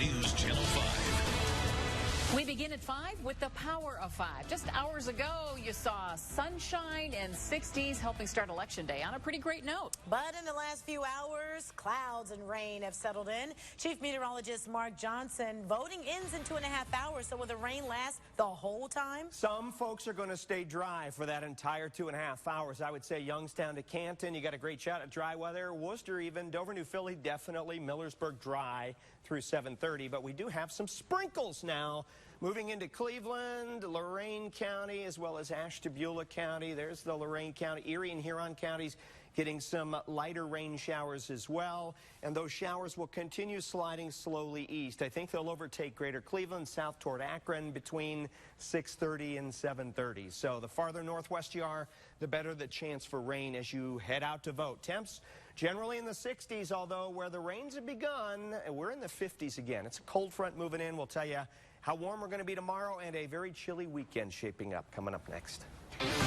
News Channel 5. We begin at 5 with the power of 5. Just hours ago, you saw sunshine and 60s helping start Election Day on a pretty great note. But in the last few hours, clouds and rain have settled in. Chief Meteorologist Mark Johnson, voting ends in 2.5 hours, so will the rain last the whole time? Some folks are going to stay dry for that entire 2.5 hours. I would say Youngstown to Canton, you got a great shot at dry weather. Worcester even, Dover, New Philly, definitely. Millersburg dry through 7:30, but we do have some sprinkles now. Moving into Cleveland, Lorain County, as well as Ashtabula County. There's the Lorain County, Erie and Huron counties getting some lighter rain showers as well. And those showers will continue sliding slowly east. I think they'll overtake greater Cleveland, south toward Akron between 6:30 and 7:30. So the farther northwest you are, the better the chance for rain as you head out to vote. Temps generally in the 60s, although where the rains have begun, we're in the 50s again. It's a cold front moving in. We'll tell you how warm we're going to be tomorrow and a very chilly weekend shaping up. Coming up next.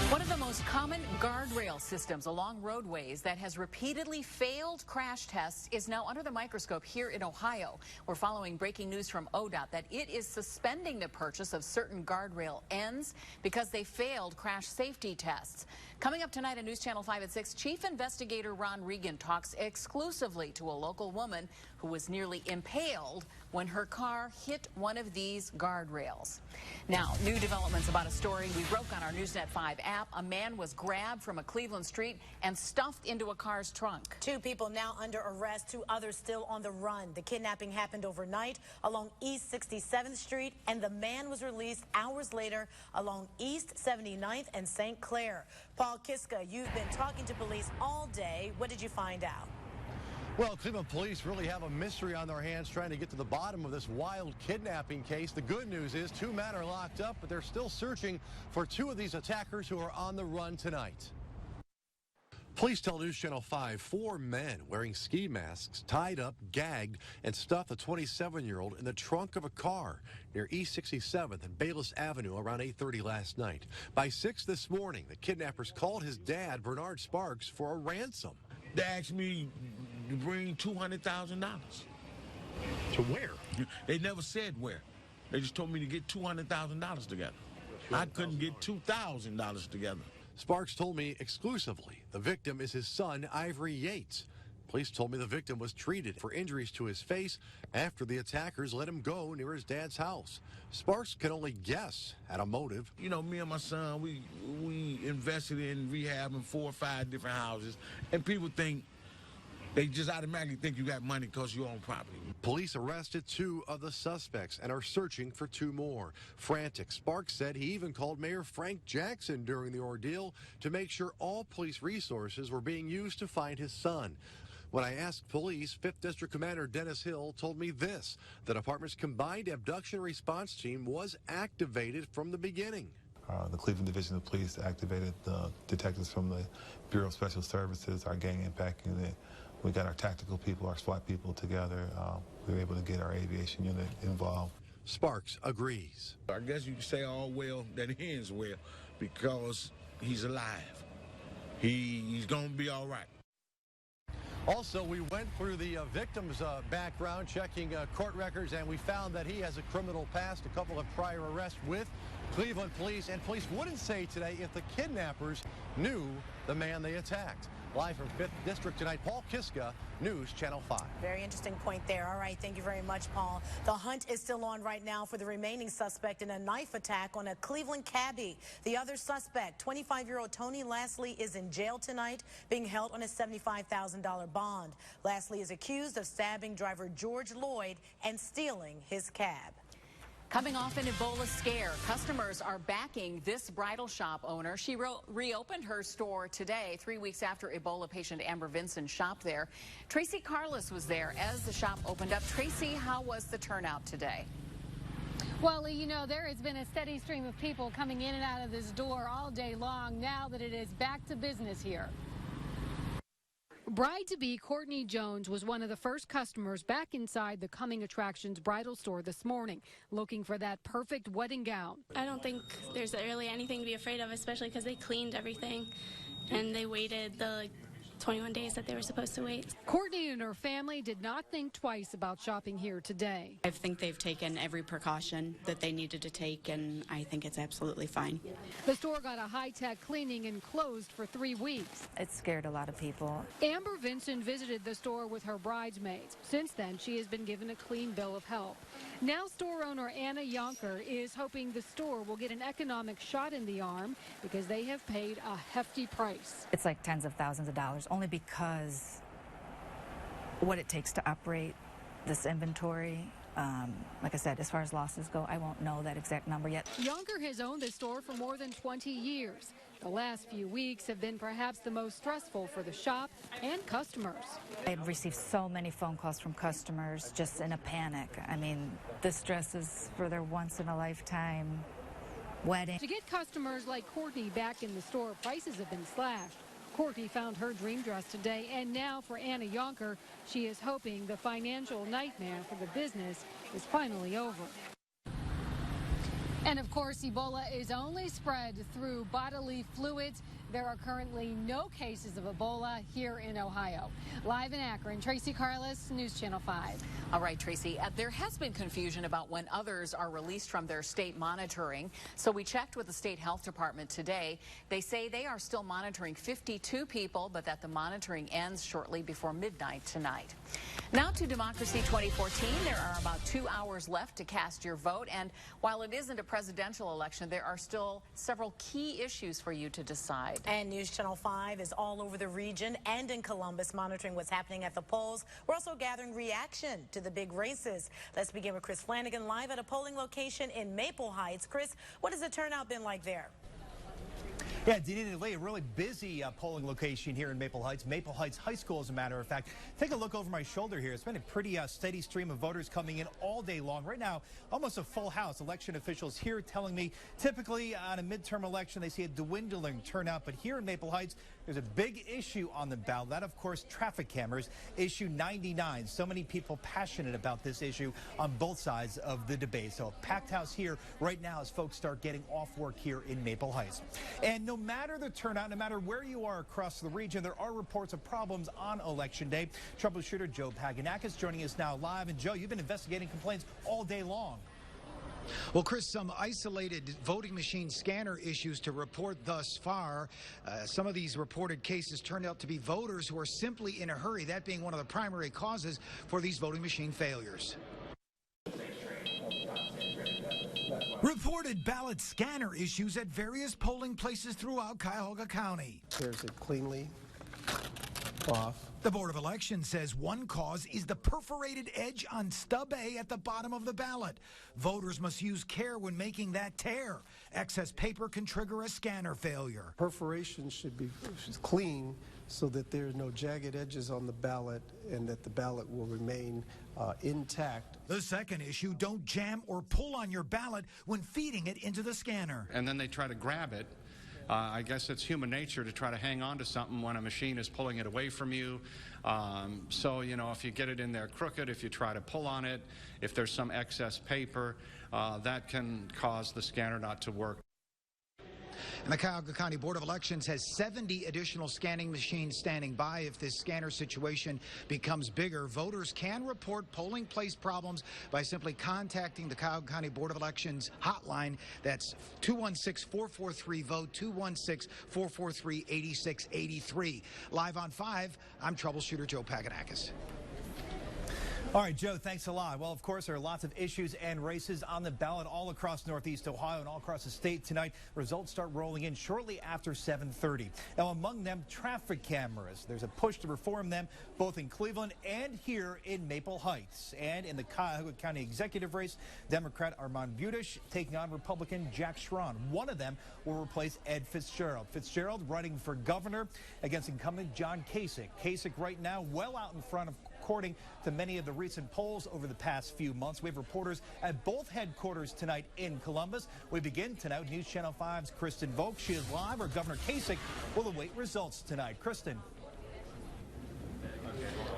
One of the most common guardrail systems along roadways that has repeatedly failed crash tests is now under the microscope here in Ohio. We're following breaking news from ODOT that it is suspending the purchase of certain guardrail ends because they failed crash safety tests. Coming up tonight on News Channel 5 at 6, Chief Investigator Ron Regan talks exclusively to a local woman who was nearly impaled when her car hit one of these guardrails. Now, new developments about a story we broke on our Newsnet 5 app. A man was grabbed from a Cleveland street and stuffed into a car's trunk. 2 people now under arrest, 2 others still on the run. The kidnapping happened overnight along East 67th Street, and the man was released hours later along East 79th and St. Clair. Paul Kiska, you've been talking to police all day. What did you find out? Well, Cleveland police really have a mystery on their hands trying to get to the bottom of this wild kidnapping case. The good news is 2 men are locked up, but they're still searching for 2 of these attackers who are on the run tonight. Police tell News Channel 5 4 men wearing ski masks tied up, gagged, and stuffed a 27-year-old in the trunk of a car near East 67th and Bayless Avenue around 8:30 last night. By 6 this morning, the kidnappers called his dad, Bernard Sparks, for a ransom. They asked me to bring $200,000. To where? They never said where. They just told me to get $200,000 together. I couldn't get $2,000 together. Sparks told me exclusively the victim is his son, Ivory Yates. Police told me the victim was treated for injuries to his face after the attackers let him go near his dad's house. Sparks can only guess at a motive. You know, me and my son, we invested in rehabbing 4 or 5 different houses, and people think, they just automatically think you got money because you own property. Police arrested 2 of the suspects and are searching for 2 more. Frantic, Sparks said he even called Mayor Frank Jackson during the ordeal to make sure all police resources were being used to find his son. When I asked police, 5th District Commander Dennis Hill told me this: the department's combined abduction response team was activated from the beginning. The Cleveland Division of Police activated the detectives from the Bureau of Special Services, our gang impact unit. We got our tactical people, our SWAT people together. We were able to get our aviation unit involved. Sparks agrees. I guess you could say all well that ends well because he's alive. He's going to be all right. Also, we went through the victim's background, checking court records, and we found that he has a criminal past, a couple of prior arrests with Cleveland police, and police wouldn't say today if the kidnappers knew the man they attacked. Live from 5th District tonight, Paul Kiska, News Channel 5. Very interesting point there. All right, thank you very much, Paul. The hunt is still on right now for the remaining suspect in a knife attack on a Cleveland cabbie. The other suspect, 25-year-old Tony Lashley, is in jail tonight, being held on a $75,000 bond. Lashley is accused of stabbing driver George Lloyd and stealing his cab. Coming off an Ebola scare, customers are backing this bridal shop owner. She reopened her store today, 3 weeks after Ebola patient Amber Vinson shopped there. Tracy Carlos was there as the shop opened up. Tracy, how was the turnout today? Well, you know, there has been a steady stream of people coming in and out of this door all day long now that it is back to business here. Bride-to-be Courtney Jones was one of the first customers back inside the Coming Attractions bridal store this morning, looking for that perfect wedding gown. I don't think there's really anything to be afraid of, especially because they cleaned everything and they waited the 21 days that they were supposed to wait. Courtney and her family did not think twice about shopping here today. I think they've taken every precaution that they needed to take, and I think it's absolutely fine. The store got a high-tech cleaning and closed for 3 weeks. It scared a lot of people. Amber Vincent visited the store with her bridesmaids. Since then, she has been given a clean bill of health. Now store owner Anna Yonker is hoping the store will get an economic shot in the arm because they have paid a hefty price. It's like tens of thousands of dollars, only because what it takes to operate this inventory. Like I said, as far as losses go, I won't know that exact number yet. Yonker has owned this store for more than 20 years. The last few weeks have been perhaps the most stressful for the shop and customers. I've received so many phone calls from customers just in a panic. I mean, the stress is for their once-in-a-lifetime wedding. To get customers like Courtney back in the store, prices have been slashed. Courtney found her dream dress today, and now for Anna Yonker, she is hoping the financial nightmare for the business is finally over. And of course, Ebola is only spread through bodily fluids. There are currently no cases of Ebola here in Ohio. Live in Akron, Tracy Carlos, News Channel 5. All right, Tracy, there has been confusion about when others are released from their state monitoring. So we checked with the state health department today. They say they are still monitoring 52 people, but that the monitoring ends shortly before midnight tonight. Now to Democracy 2014. There are about 2 hours left to cast your vote. And while it isn't a presidential election, there are still several key issues for you to decide. And News Channel 5 is all over the region and in Columbus monitoring what's happening at the polls. We're also gathering reaction to the big races. Let's begin with Chris Flanagan live at a polling location in Maple Heights. Chris, what has the turnout been like there? Yeah, Dee Lee, a really busy polling location here in Maple Heights High School, as a matter of fact. Take a look over my shoulder here. It's been a pretty steady stream of voters coming in all day long. Right now, almost a full house. Election officials here telling me typically on a midterm election they see a dwindling turnout, but here in Maple Heights there's a big issue on the ballot. That, of course, traffic cameras, issue 99. So many people passionate about this issue on both sides of the debate. So a packed house here right now as folks start getting off work here in Maple Heights. And no matter the turnout, no matter where you are across the region, there are reports of problems on Election Day. Troubleshooter Joe Paganakis joining us now live. And Joe, you've been investigating complaints all day long. Well, Chris, some isolated voting machine scanner issues to report thus far. Some of these reported cases turned out to be voters who are simply in a hurry, that being one of the primary causes for these voting machine failures. Reported ballot scanner issues at various polling places throughout Cuyahoga County. There's it cleanly off. The Board of Elections says one cause is the perforated edge on stub A at the bottom of the ballot. Voters must use care when making that tear. Excess paper can trigger a scanner failure. Perforation should be clean so that there are no jagged edges on the ballot and that the ballot will remain intact. The second issue, don't jam or pull on your ballot when feeding it into the scanner. And then they try to grab it. I guess it's human nature to try to hang on to something when a machine is pulling it away from you. So, you know, if you get it in there crooked, if you try to pull on it, if there's some excess paper, that can cause the scanner not to work. And the Cuyahoga County Board of Elections has 70 additional scanning machines standing by. If this scanner situation becomes bigger, voters can report polling place problems by simply contacting the Cuyahoga County Board of Elections hotline. That's 216-443-VOTE, 216-443-8683. Live on 5, I'm troubleshooter Joe Paganakis. All right, Joe, thanks a lot. Well, of course, there are lots of issues and races on the ballot all across Northeast Ohio and all across the state tonight. Results start rolling in shortly after 7:30. Now, among them, traffic cameras. There's a push to reform them both in Cleveland and here in Maple Heights. And in the Cuyahoga County executive race, Democrat Armand Budish taking on Republican Jack Schron. One of them will replace Ed Fitzgerald. Fitzgerald running for governor against incumbent John Kasich. Kasich right now well out in front, according to many of the recent polls over the past few months. We have reporters at both headquarters tonight in Columbus. We begin tonight with News Channel 5's Kristen Volk. She is live, where Governor Kasich will await results tonight. Kristen.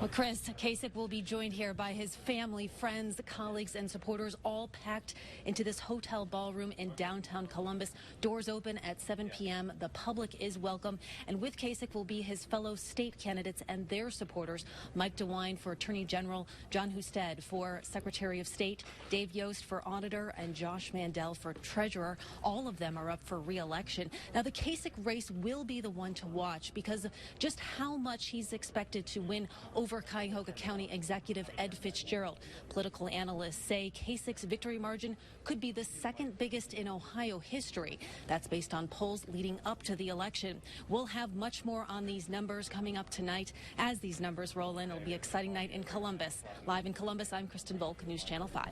Well, Chris, Kasich will be joined here by his family, friends, colleagues, and supporters, all packed into this hotel ballroom in downtown Columbus. Doors open at 7 p.m. The public is welcome. And with Kasich will be his fellow state candidates and their supporters. Mike DeWine for Attorney General, John Husted for Secretary of State, Dave Yost for Auditor, and Josh Mandel for Treasurer. All of them are up for re-election. Now, the Kasich race will be the one to watch because of just how much he's expected to win over Cuyahoga County Executive Ed Fitzgerald. Political analysts say Kasich's victory margin could be the second biggest in Ohio history. That's based on polls leading up to the election. We'll have much more on these numbers coming up tonight. As these numbers roll in, it'll be an exciting night in Columbus. Live in Columbus, I'm Kristen Volk, News Channel 5.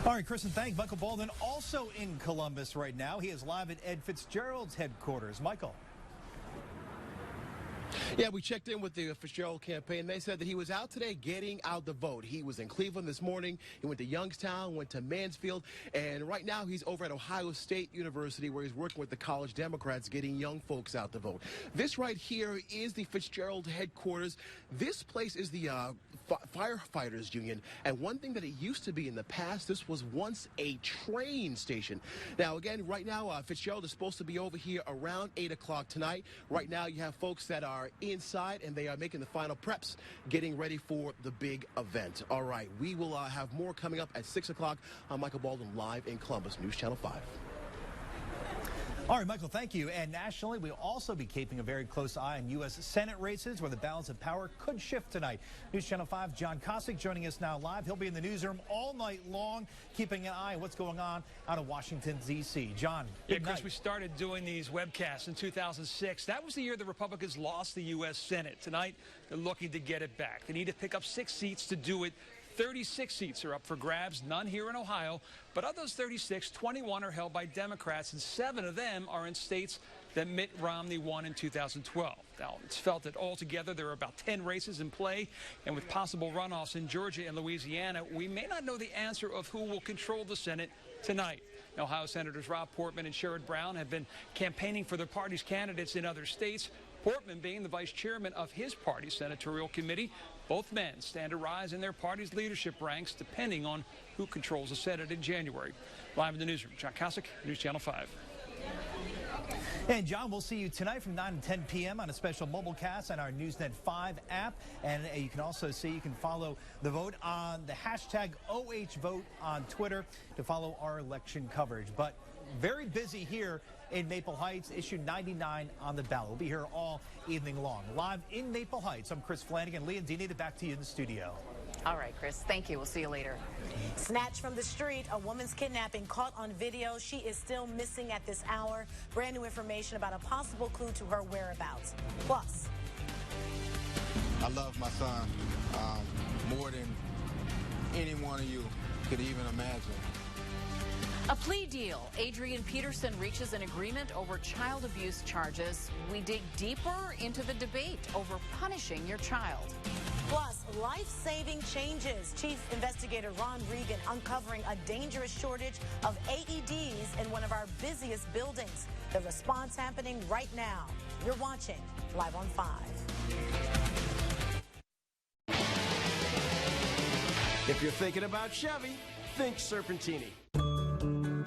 All right, Kristen, thank Michael Baldwin. Also in Columbus right now, he is live at Ed Fitzgerald's headquarters. Michael. Yeah, we checked in with the Fitzgerald campaign. They said that he was out today getting out the vote. He was in Cleveland this morning. He went to Youngstown, went to Mansfield, and right now he's over at Ohio State University where he's working with the college Democrats getting young folks out to vote. This right here is the Fitzgerald headquarters. This place is the Firefighters Union, and one thing that it used to be in the past, this was once a train station. Now, again, right now, Fitzgerald is supposed to be over here around 8 o'clock tonight. Right now, you have folks that are inside, and they are making the final preps, getting ready for the big event. All right, we will have more coming up at 6 o'clock. I'm Michael Baldwin, live in Columbus, News Channel 5. All right, Michael, thank you. And nationally, we'll also be keeping a very close eye on U.S. Senate races where the balance of power could shift tonight. News Channel 5, John Kasich joining us now live. He'll be in the newsroom all night long, keeping an eye on what's going on out of Washington, D.C. John, good Chris, night. we started doing these webcasts in 2006. That was the year the Republicans lost the U.S. Senate. Tonight, they're looking to get it back. They need to pick up 6 seats to do it. 36 seats are up for grabs, none here in Ohio. But of those 36, 21 are held by Democrats, and 7 of them are in states that Mitt Romney won in 2012. Now, it's felt that altogether there are about 10 races in play, and with possible runoffs in Georgia and Louisiana, we may not know the answer of who will control the Senate tonight. Ohio Senators Rob Portman and Sherrod Brown have been campaigning for their party's candidates in other states, Portman being the vice chairman of his party's senatorial committee. Both men stand to rise in their party's leadership ranks depending on who controls the Senate in January. Live in the newsroom, John Kasich, News Channel 5. And John, we'll see you tonight from 9 to 10 p.m. on a special mobile cast on our Newsnet 5 app. And you can also you can follow the vote on the hashtag OHVote on Twitter to follow our election coverage. But very busy here in Maple Heights, issue 99 on the ballot. We'll be here all evening long. Live in Maple Heights, I'm Chris Flanagan. Lee and Deanita, back to you in the studio. All right, Chris, thank you. We'll see you later. Snatched from the street, a woman's kidnapping caught on video. She is still missing at this hour. Brand new information about a possible clue to her whereabouts. Plus, I love my son more than any one of you could even imagine. A plea deal. Adrian Peterson reaches an agreement over child abuse charges. We dig deeper into the debate over punishing your child. plus life-saving changes. Chief Investigator Ron Regan uncovering a dangerous shortage of AEDs in one of our busiest buildings. The response happening right now. You're watching Live on 5. If you're thinking about Chevy, think Serpentini.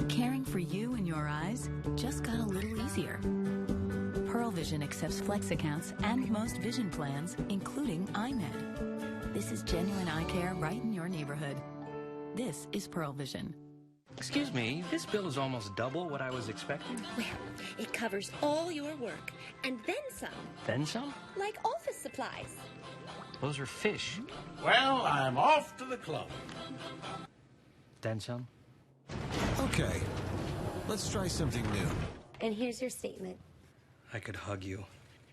Caring for you and your eyes just got a little easier. Pearl Vision accepts Flex accounts and most vision plans, including iMed. This is genuine eye care right in your neighborhood. This is Pearl Vision. Excuse me, this bill is almost double what I was expecting. Well, it covers all your work, and then some. Then some? Like office supplies. Those are fish. Well, I'm off to the club. Then some? Okay, let's try something new. And here's your statement. I could hug you.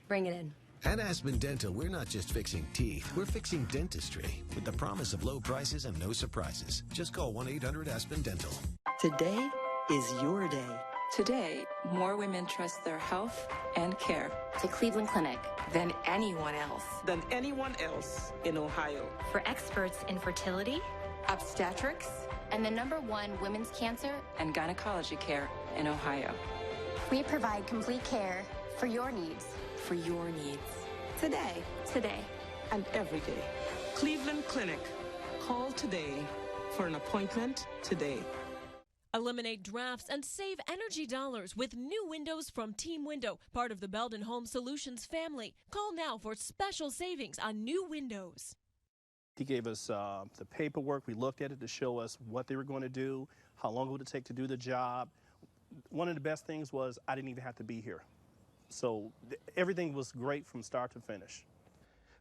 Bring it in. At Aspen Dental, we're not just fixing teeth, we're fixing dentistry with the promise of low prices and no surprises. Just call 1-800-ASPEN-DENTAL. Today is your day. Today, more women trust their health and care to Cleveland Clinic than anyone else. Than anyone else in Ohio. For experts in fertility, obstetrics, and the #1 women's cancer and gynecology care in Ohio. We provide complete care for your needs. For your needs. Today. and every day. Cleveland Clinic. Call today for an appointment today. Eliminate drafts and save energy dollars with new windows from Team Window, part of the Belden Home Solutions family. Call now for special savings on new windows. He gave us the paperwork. We looked at it to show us what they were going to do, how long it would take to do the job. One of the best things was I didn't even have to be here. So everything was great from start to finish.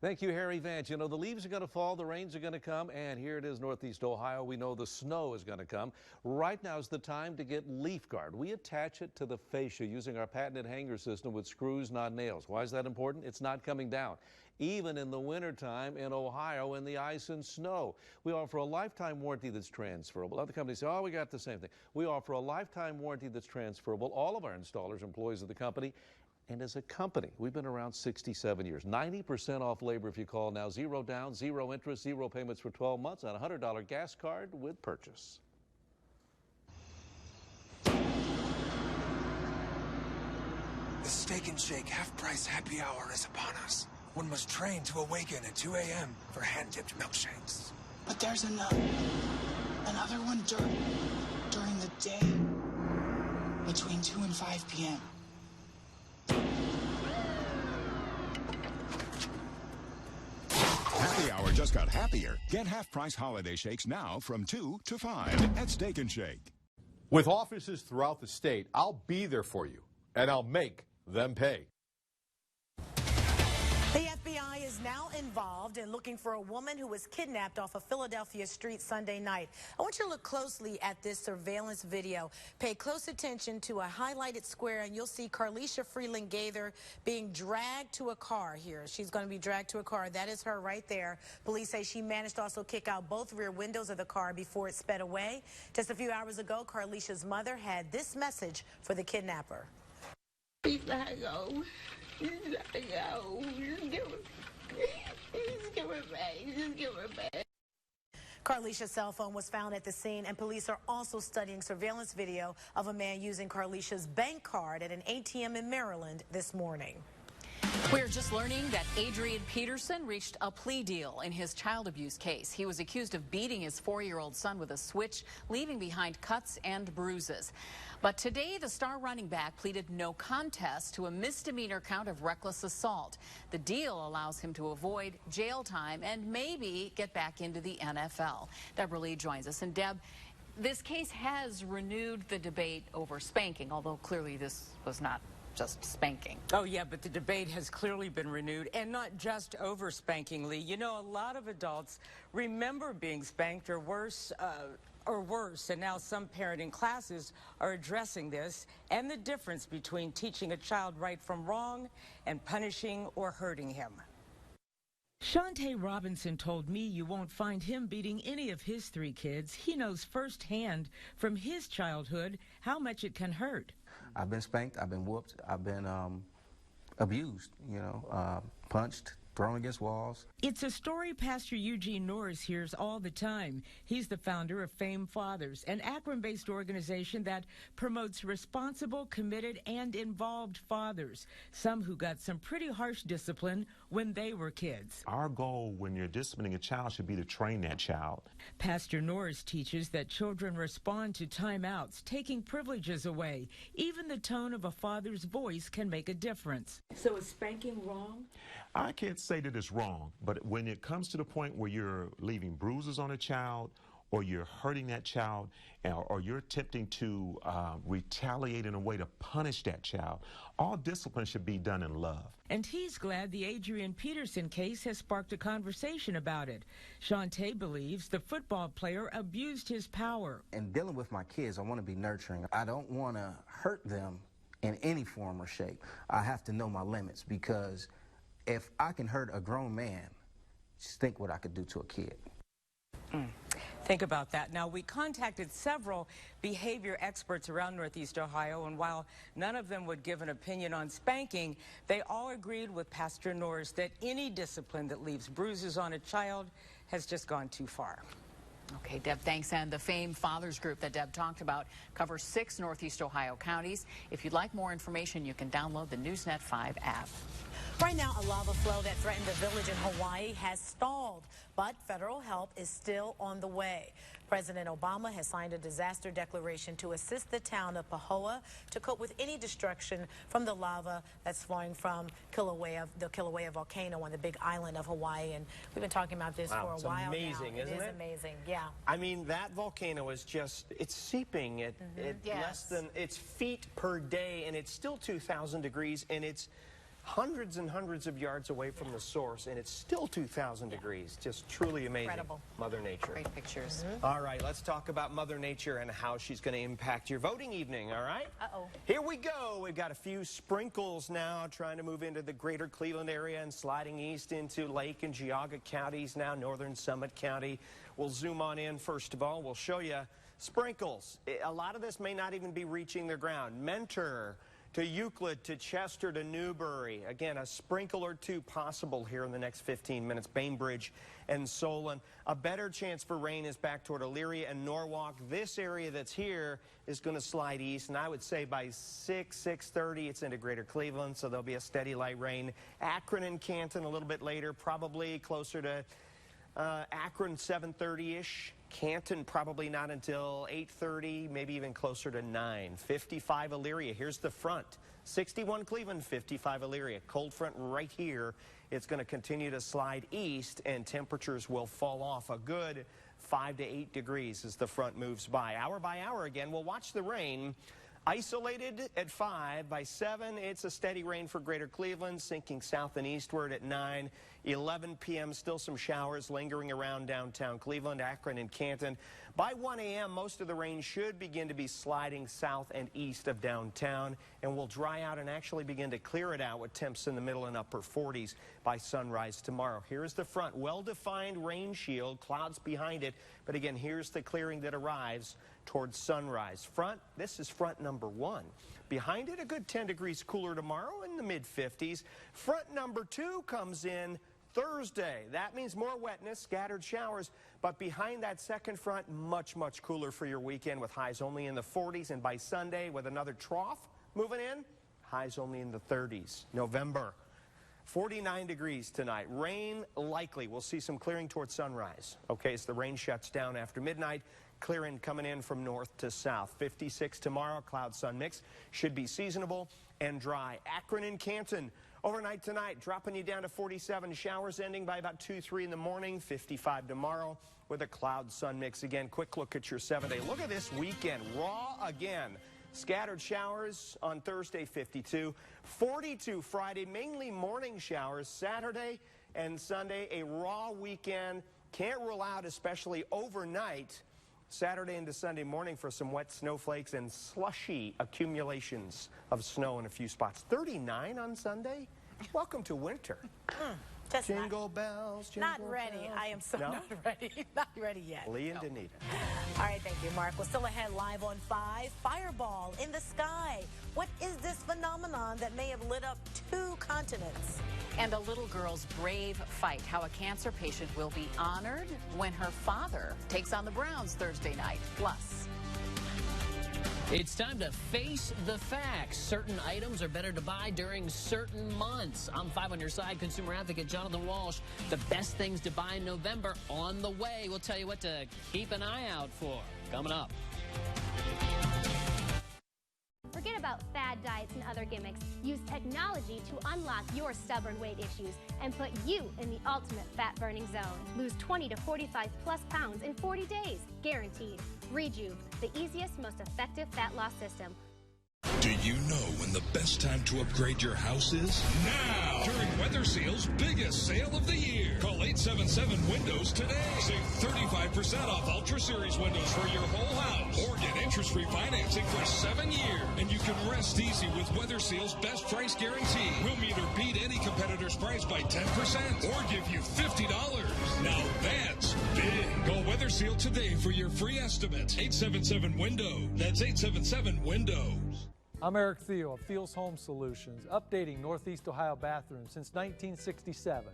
Thank you, Harry Vance. You know, the leaves are going to fall, the rains are going to come, and here it is, Northeast Ohio. We know the snow is going to come. Right now is the time to get Leaf Guard. We attach it to the fascia using our patented hanger system with screws, not nails. Why is that important? It's not coming down. Even in the wintertime in Ohio in the ice and snow. We offer a lifetime warranty that's transferable. Other companies say, oh, we got the same thing. We offer a lifetime warranty that's transferable. All of our installers, employees of the company. And as a company, we've been around 67 years. 90% off labor if you call now. 0 down, 0 interest, 0 payments for 12 months on a $100 gas card with purchase. The Steak and Shake half-price happy hour is upon us. One must train to awaken at 2 a.m. for hand-dipped milkshakes. But there's another one during the day, between 2 and 5 p.m. Happy hour just got happier. Get half-price holiday shakes now from 2 to 5 at Steak and Shake. With offices throughout the state, I'll be there for you, and I'll make them pay. The FBI is now involved in looking for a woman who was kidnapped off a Philadelphia street Sunday night. I want you to look closely at this surveillance video. Pay close attention to a highlighted square, and you'll see Carlisha Freeland Gaither being dragged to a car here. She's going to be dragged to a car. That is her right there. Police say she managed to also kick out both rear windows of the car before it sped away. Just a few hours ago, Carlisha's mother had this message for the kidnapper. Please let her go. Just let her go. Just give her back. Just give her back. Carlisha's cell phone was found at the scene, and police are also studying surveillance video of a man using Carlisha's bank card at an ATM in Maryland this morning. We're just learning that Adrian Peterson reached a plea deal in his child abuse case. He was accused of beating his 4-year-old son with a switch, leaving behind cuts and bruises. But today, the star running back pleaded no contest to a misdemeanor count of reckless assault. The deal allows him to avoid jail time and maybe get back into the NFL. Deborah Lee joins us. And Deb, this case has renewed the debate over spanking, although clearly this was not just spanking. Oh, yeah, but the debate has clearly been renewed, and not just over spanking, Lee. You know, a lot of adults remember being spanked or worse, and now some parenting classes are addressing this and the difference between teaching a child right from wrong and punishing or hurting him. Shantae Robinson told me you won't find him beating any of his 3 kids. He knows firsthand from his childhood how much it can hurt. I've been spanked, I've been whooped, I've been abused, punched, thrown against walls. It's a story Pastor Eugene Norris hears all the time. He's the founder of Fame Fathers, an Akron-based organization that promotes responsible, committed, and involved fathers, some who got some pretty harsh discipline when they were kids. Our goal when you're disciplining a child should be to train that child. Pastor Norris teaches that children respond to timeouts, taking privileges away. Even the tone of a father's voice can make a difference. So is spanking wrong? I can't say that it's wrong, but when it comes to the point where you're leaving bruises on a child, or you're hurting that child, or you're attempting to retaliate in a way to punish that child, all discipline should be done in love. And he's glad the Adrian Peterson case has sparked a conversation about it. Shantae believes the football player abused his power. In dealing with my kids, I want to be nurturing. I don't want to hurt them in any form or shape. I have to know my limits, because if I can hurt a grown man, just think what I could do to a kid. Think about that. Now, we contacted several behavior experts around Northeast Ohio, and while none of them would give an opinion on spanking, they all agreed with Pastor Norris that any discipline that leaves bruises on a child has just gone too far. Okay, Deb, thanks. And the Fame Fathers Group that Deb talked about covers 6 Northeast Ohio counties. If you'd like more information, you can download the Newsnet 5 app. Right now, a lava flow that threatened a village in Hawaii has stalled, but federal help is still on the way. President Obama has signed a disaster declaration to assist the town of Pahoa to cope with any destruction from the lava that's flowing from the Kilauea volcano on the big island of Hawaii. And we've been talking about this for a while now. It's amazing, isn't it? It is amazing, yeah. I mean, that volcano is just, it's seeping at less than, it's feet per day, and it's still 2,000 degrees, and it's hundreds and hundreds of yards away from the source, and it's still 2,000 degrees. Just truly amazing. Incredible. Mother Nature. Great pictures. All right, let's talk about Mother Nature and how she's going to impact your voting evening, all right? Uh-oh. Here we go. We've got a few sprinkles now trying to move into the greater Cleveland area and sliding east into Lake and Geauga counties now, northern Summit County. We'll zoom on in first of all. We'll show you sprinkles. A lot of this may not even be reaching the ground. Mentor to Euclid, to Chester, to Newbury. Again, a sprinkle or two possible here in the next 15 minutes. Bainbridge and Solon. A better chance for rain is back toward Elyria and Norwalk. This area that's here is going to slide east, and I would say by 6:30, it's into greater Cleveland, so there'll be a steady light rain. Akron and Canton a little bit later, probably closer to Akron 7:30-ish. Canton probably not until 8:30, maybe even closer to 9. 55 Elyria. Here's the front. 61 Cleveland, 55 Elyria. Cold front right here. It's going to continue to slide east, and temperatures will fall off a good 5 to 8 degrees as the front moves by. Hour by hour again, we'll watch the rain. Isolated at 5. By 7, it's a steady rain for greater Cleveland, sinking south and eastward at 9. 11 p.m., still some showers lingering around downtown Cleveland, Akron, and Canton. By 1 a.m., most of the rain should begin to be sliding south and east of downtown, and will dry out and actually begin to clear it out with temps in the middle and upper 40s by sunrise tomorrow. Here's the front. Well-defined rain shield, clouds behind it, but again, here's the clearing that arrives towards sunrise. Front, this is front number 1. Behind it, a good 10 degrees cooler tomorrow in the mid-50s. Front number 2 comes in Thursday. That means more wetness, scattered showers, but behind that second front, much, much cooler for your weekend with highs only in the 40s. And by Sunday, with another trough moving in, highs only in the 30s. November, 49 degrees tonight. Rain likely. We'll see some clearing towards sunrise. Okay, as the rain shuts down after midnight. Clearing coming in from north to south. 56 tomorrow, cloud-sun mix. Should be seasonable and dry. Akron and Canton, overnight tonight, dropping you down to 47. Showers ending by about 2, 3 in the morning. 55 tomorrow with a cloud-sun mix. Again, quick look at your 7-day. Look at this weekend. Raw again. Scattered showers on Thursday, 52. 42 Friday, mainly morning showers. Saturday and Sunday, a raw weekend. Can't rule out, especially overnight, Saturday into Sunday morning for some wet snowflakes and slushy accumulations of snow in a few spots. 39 on Sunday? Welcome to winter. Jingle bells, jingle Not ready. bells. I am so No? not ready. Not ready yet. Lee and Danita. All right, thank you, Mark. We're still ahead live on 5. Fireball in the sky. What is this phenomenon that may have lit up 2 continents? And a little girl's brave fight, how a cancer patient will be honored when her father takes on the Browns Thursday night. Plus, it's time to face the facts. Certain items are better to buy during certain months. I'm 5 on your side, consumer advocate Jonathan Walsh. The best things to buy in November on the way. We'll tell you what to keep an eye out for. Coming up. Forget about fad diets and other gimmicks. Use technology to unlock your stubborn weight issues and put you in the ultimate fat-burning zone. Lose 20 to 45 plus pounds in 40 days, guaranteed. Rejuve, the easiest, most effective fat loss system. Do you know when the best time to upgrade your house is? Now! During Weather Seal's biggest sale of the year. Call 877 Windows today. Save 35% off Ultra Series windows for your whole house. Or get interest-free financing for 7 years. And you can rest easy with Weather Seal's best price guarantee. We'll meet or beat any competitor's price by 10% or give you $50. Now that's big. Call Weather Seal today for your free estimate. 877 Windows. That's 877 Windows. I'm Eric Theo of Thiel's Home Solutions, updating Northeast Ohio bathrooms since 1967.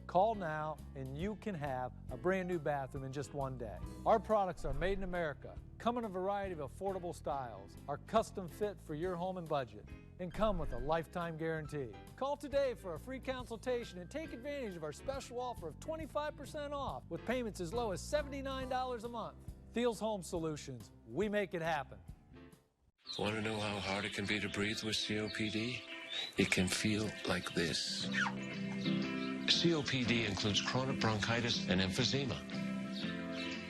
Call now and you can have a brand new bathroom in just one day. Our products are made in America, come in a variety of affordable styles, are custom fit for your home and budget, and come with a lifetime guarantee. Call today for a free consultation and take advantage of our special offer of 25% off with payments as low as $79 a month. Thiel's Home Solutions. We make it happen. Want to know how hard it can be to breathe with COPD? It can feel like this. COPD includes chronic bronchitis and emphysema.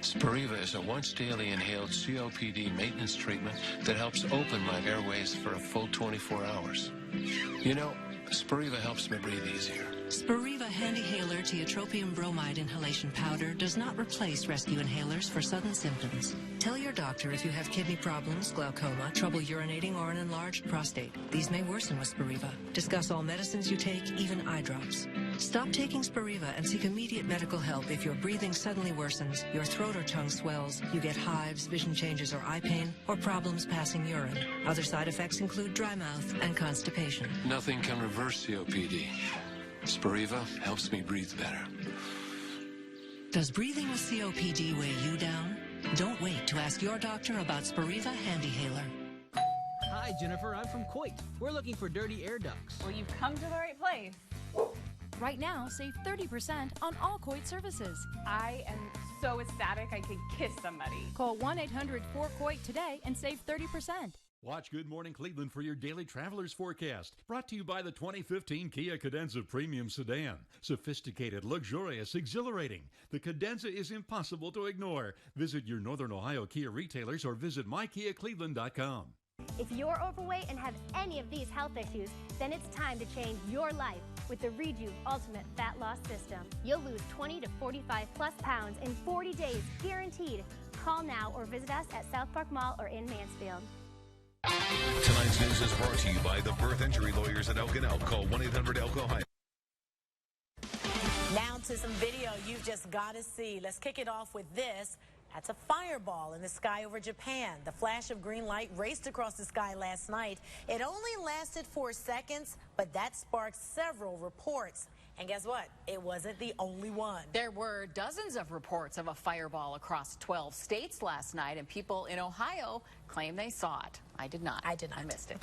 Spiriva is a once-daily inhaled COPD maintenance treatment that helps open my airways for a full 24 hours. You know, Spiriva helps me breathe easier. Spiriva HandiHaler Tiotropium Bromide Inhalation Powder does not replace rescue inhalers for sudden symptoms. Tell your doctor if you have kidney problems, glaucoma, trouble urinating, or an enlarged prostate. These may worsen with Spiriva. Discuss all medicines you take, even eye drops. Stop taking Spiriva and seek immediate medical help if your breathing suddenly worsens, your throat or tongue swells, you get hives, vision changes or eye pain, or problems passing urine. Other side effects include dry mouth and constipation. Nothing can reverse COPD. Spiriva helps me breathe better. Does breathing with COPD weigh you down? Don't wait to ask your doctor about Spiriva HandiHaler. Hi, Jennifer. I'm from Coit. We're looking for dirty air ducts. Well, you've come to the right place. Right now, save 30% on all Coit services. I am so ecstatic I could kiss somebody. Call 1-800-4COIT today and save 30%. Watch Good Morning Cleveland for your daily traveler's forecast. Brought to you by the 2015 Kia Cadenza Premium Sedan. Sophisticated, luxurious, exhilarating. The Cadenza is impossible to ignore. Visit your Northern Ohio Kia retailers or visit mykiacleveland.com. If you're overweight and have any of these health issues, then it's time to change your life with the Rejuve Ultimate Fat Loss System. You'll lose 20 to 45 plus pounds in 40 days, guaranteed. Call now or visit us at South Park Mall or in Mansfield. Tonight's news is brought to you by the Birth Injury Lawyers at Elk & Elk. Call 1-800-ELK-OHIO. Now to some video you've just got to see. Let's kick it off with this. That's a fireball in the sky over Japan. The flash of green light raced across the sky last night. It only lasted 4 seconds, but that sparked several reports. And guess what? It wasn't the only one. There were dozens of reports of a fireball across 12 states last night, and people in Ohio claim they saw it. I did not. I missed it.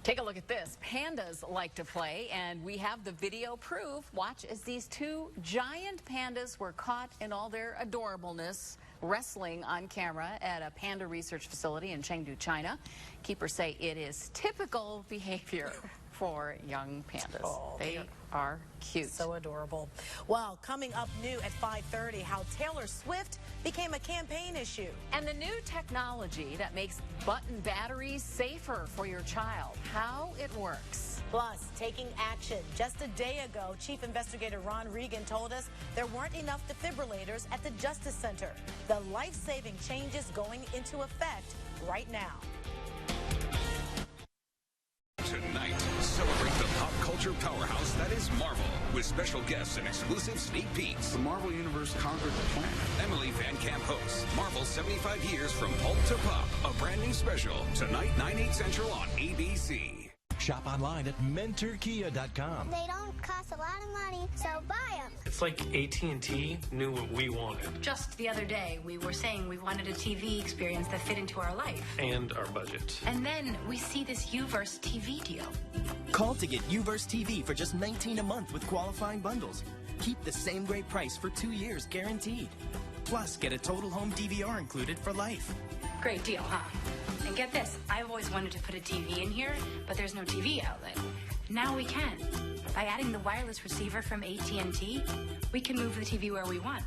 Take a look at this. Pandas like to play, and we have the video proof. Watch as these two giant pandas were caught in all their adorableness, wrestling on camera at a panda research facility in Chengdu, China. Keepers say it is typical behavior for young pandas. Oh, they are cute. So adorable. Well, coming up new at 5:30, how Taylor Swift became a campaign issue. And the new technology that makes button batteries safer for your child. How it works. Plus, taking action. Just a day ago, Chief Investigator Ron Regan told us there weren't enough defibrillators at the Justice Center. The life-saving changes going into effect right now. Tonight, celebrate the pop culture powerhouse that is Marvel with special guests and exclusive sneak peeks. The Marvel Universe conquered the planet. Emily Van Camp hosts Marvel 75 Years from Pulp to Pop, a brand new special. Tonight, 9/8 Central on ABC. Shop online at mentorkia.com. They don't cost a lot of money, so buy them. It's like AT&T knew what we wanted. Just the other day, we were saying we wanted a TV experience that fit into our life. And our budget. And then we see this Uverse TV deal. Call to get Uverse TV for just $19 a month with qualifying bundles. Keep the same great price for 2 years guaranteed. Plus, get a total home DVR included for life. Great deal, huh? And get this, I've always wanted to put a TV in here, but there's no TV outlet. Now we can. By adding the wireless receiver from AT&T, we can move the TV where we want.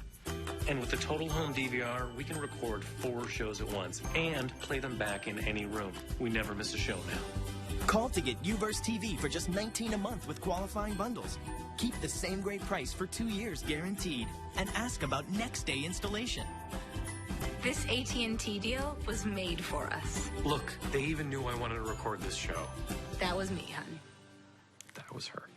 And with the total home DVR, we can record 4 shows at once and play them back in any room. We never miss a show now. Call to get Uverse TV for just $19 a month with qualifying bundles. Keep the same great price for 2 years guaranteed. And ask about next day installation. This AT&T deal was made for us. Look, they even knew I wanted to record this show. That was me, hon. That was her.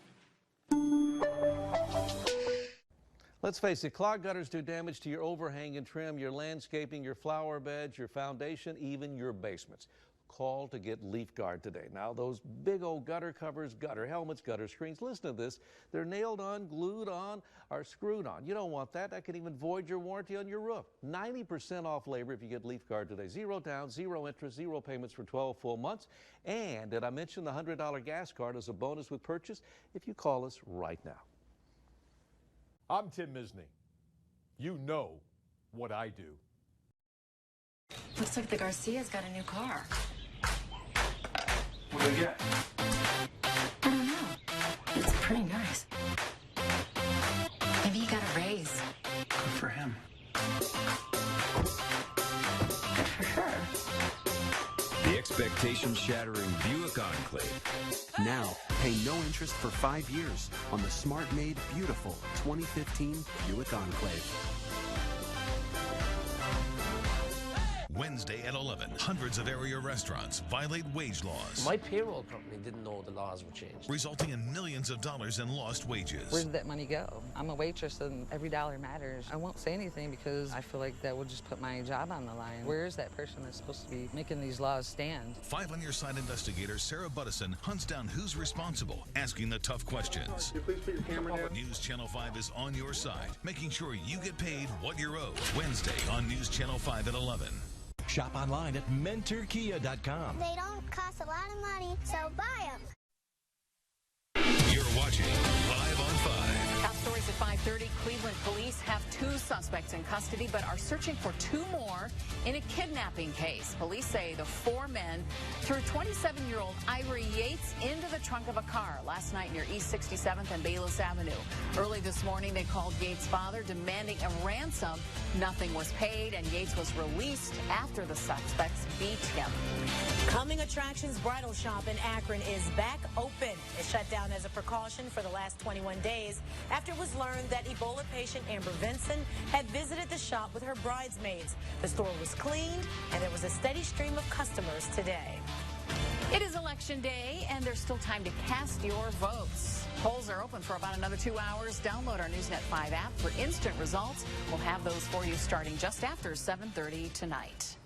Let's face it, clogged gutters do damage to your overhang and trim, your landscaping, your flower beds, your foundation, even your basements. call to get Leaf Guard today. Now, those big old gutter covers, gutter helmets, gutter screens, listen to this. They're nailed on, glued on, or screwed on. You don't want that. That can even void your warranty on your roof. 90% off labor if you get Leaf Guard today. 0 down, 0 interest, 0 payments for 12 full months. And did I mention the $100 gas card as a bonus with purchase if you call us right now? I'm Tim Misney. You know what I do. Looks like the Garcia's got a new car. What did you get? I don't know. It's pretty nice. Maybe he got a raise. Good for him. Good for her. The expectation-shattering Buick Enclave. Now, pay no interest for 5 years on the smart-made, beautiful 2015 Buick Enclave. Wednesday at 11, hundreds of area restaurants violate wage laws. My payroll company didn't know the laws would change, resulting in millions of dollars in lost wages. Where did that money go? I'm a waitress and every dollar matters. I won't say anything because I feel like that would just put my job on the line. Where is that person that's supposed to be making these laws stand? 5 on Your Side investigator Sarah Buttison hunts down who's responsible, asking the tough questions. Can you please put your camera down? News Channel 5 is on your side, making sure you get paid what you're owed. Wednesday on News Channel 5 at 11. Shop online at MentorKia.com. They don't cost a lot of money, so buy them. You're watching Live on 5. Top stories at 5:30. Cleveland police have 2 suspects in custody, but are searching for 2 more in a kidnapping case. Police say the 4 men threw 27-year-old Ira Yates into the trunk of a car last night near East 67th and Bayless Avenue. Early this morning, they called Yates' father demanding a ransom. Nothing was paid, and Yates was released after the suspects beat him. Coming Attractions Bridal Shop in Akron is back open. It shut down as a precaution for the last 21 days after it was learned that Ebola patient Amber Vinson had visited the shop with her bridesmaids. The store was cleaned, and there was a steady stream of customers today. It is Election Day, and there's still time to cast your votes. Polls are open for about another 2 hours. Download our Newsnet 5 app for instant results. We'll have those for you starting just after 7:30 tonight.